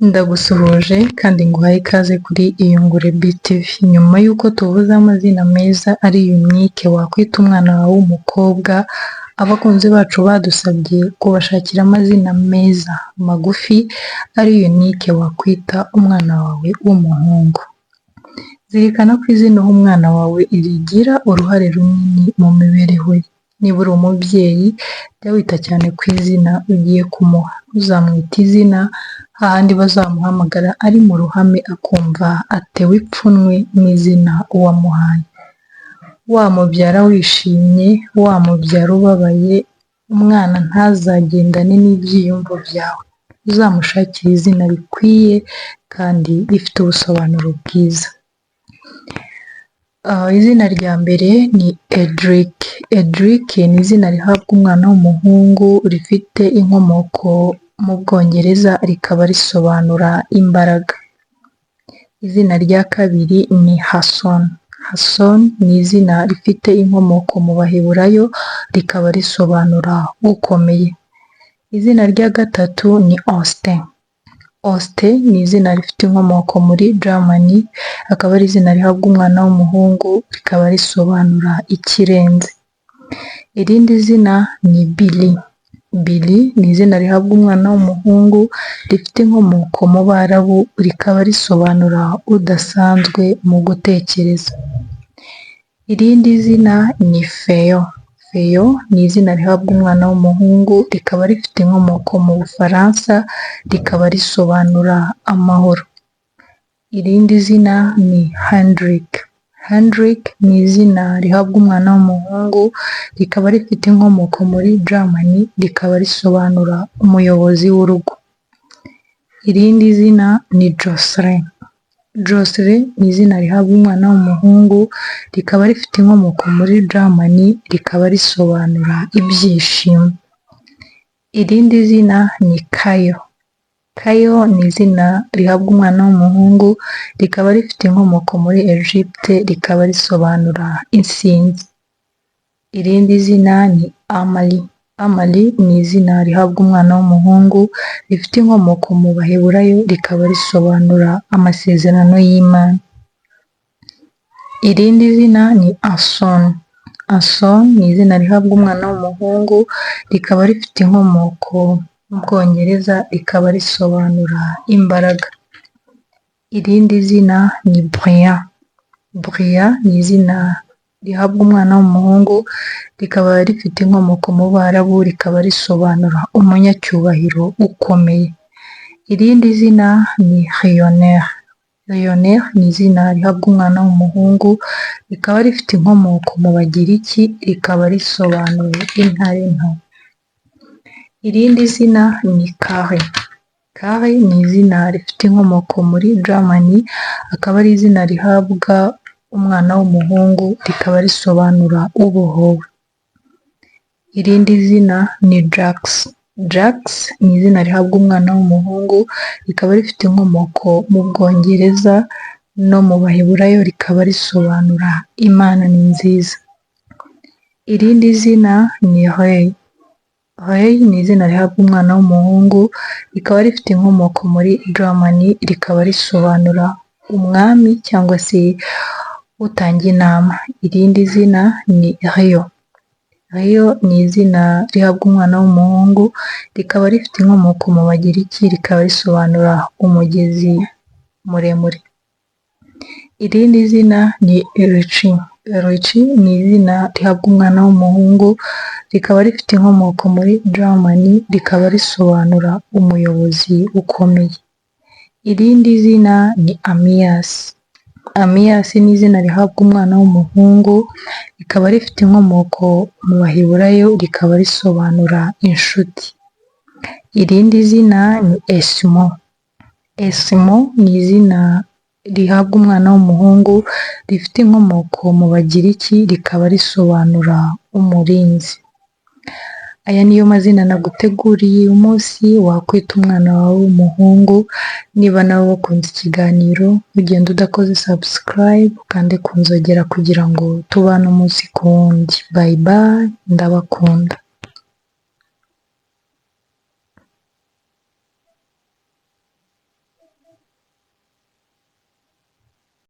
Ndagusuhuje kandi nguhaye ikaze kuri Iyungure BTV. Nyuma y'uko tuvuze amazina meza ari unique wakwita umwana wawe w'umukobwa, abakunzi bacu badusabye kubashakira amazina meza magufi ari unique wakwita umwana wawe w'umuhungu. Zirikana ko izina uha umwana wawe rigira uruhare runini mu mibereho ye. Niba uri umubyeyi, jya wita cyane ku izina ugiye kumuha. Uzamwita izina hahandi bazamuhamagara ari mu ruhame akumva atewe ipfunwe n'izina uwamuhaye. Wamubyara wishimye, wamubyara ubabaye, umwana ntazagendane n'ibyiyumvo byawe. Uzamushakire izina rikwiye kandi rifite ubusobanuro bwiza. Izina rya mbere ni Edric. Edric ni izina rihabwa umwana w'umuhungu rifite inkomoko mu Bwongereza rikaba risobanura imbaraga. Izina rya kabiri ni Hasson. Hasson ni izina rifite inkomoko mu Baheburayo rikaba risobanura ukomeye. Izina rya gatatu ni Austin. Austin ni izina rifite inkomoko muri Germany, akaba ari izina rihabwa umwana w'umuhungu rikaba risobanura ikirenze. Irindi zina ni Billy. Billy ni izina rihabwa umwana w'umuhungu rifite inkomoko mu Barabu rikaba risobanura udasanzwe mu gutekereza. Irindi zina ni Theo. Theo ni izina rihabwa umwana w'umuhungu rikaba rifite inkomoko mu Bufaransa rikaba risobanura amahoro. Irindi zina ni Hendrik. Hendrik ni izina rihabwa umwana w'umuhungu rikaba rifite inkomoko muri Germany rikaba risobanura umuyobozi w'urugo. Irindi zina ni Jocelyn. Jocelyn ni izina rihabwa umwana w'umuhungu rikaba rifite inkomoko muri Germany rikaba risobanura ibyishimo. Irindi zina ni Kayo. Kayo ni izina rihabwa umwana w'umuhungu rikaba rifite inkomoko muri Egypte rikaba risobanura intsinzi. Irindi zina ni Amali. Amali ni izina rihabwa umwana w'umuhungu rifite inkomoko mu Baheburayo rikaba risobanura amasezerano y'Imana. Irindi zina ni Anson. Anson ni izina rihabwa umwana w'umuhungu rikaba rifite inkomoko mu Bwongereza rikaba risobanura imbaraga. Irindi zina ni Brian. Brian ni izina rihabwa umwana w'umuhungu rikaba rifite inkomoko mu Barabu rikaba risobanura umunyacyubahiro ukomeye. Irindi zina ni Lionel. Lionel ni izina rihabwa umwana w'umuhungu rikaba rifite inkomoko mu Bagiriki rikaba risobanura intare nto. Irindi zina ni Kare. Kare ni izina rifite inkomoko muri Germany akaba ari izina rihabwa umwana w'umuhungu rikaba risobanura ubohowe. Irindi zina ni Jax. Jax ni izina rihabwa umwana w'umuhungu rikaba rifite inkomoko mu Bwongereza no mu Baheburayo rikaba risobanura Imana ni nziza. Irindi zina ni Ray. Ray ni izina rihabwa umwana w'umuhungu rikaba rifite inkomoko muri Germany rikaba risobanura umwami cyangwa se utanga inama. Irindi zina ni Rio. Rio ni izina rihabwa umwana w'umuhungu rikaba rifite inkomoko mu Bagiriki rikaba risobanura umugezi muremure. Irindi zina ni Erici. Erici ni izina rihabwa umwana w'umuhungu rikaba rifite inkomoko muri Germany rikaba risobanura umuyobozi ukomeye. Irindi zina ni Amias. Amias ni izina rihabwa umwana w'umuhungu rikaba rifite inkomoko mu Baheburayo rikaba risobanura inshuti. Irindi zina ni Esimo. Esimo ni izina rihabwa umwana w'umuhungu rifite inkomoko mu Bagiriki rikaba risobanura umurinzi. Aya niyo mazina naguteguriye uyu munsi wakwita umwana wawe w'umuhungu. Niba nawe wakunze ikiganiro ugenda udakoze subscribe kandi kunzogera kugira ngo tubane umunsi ku wundi. Bye bye, ndabakunda.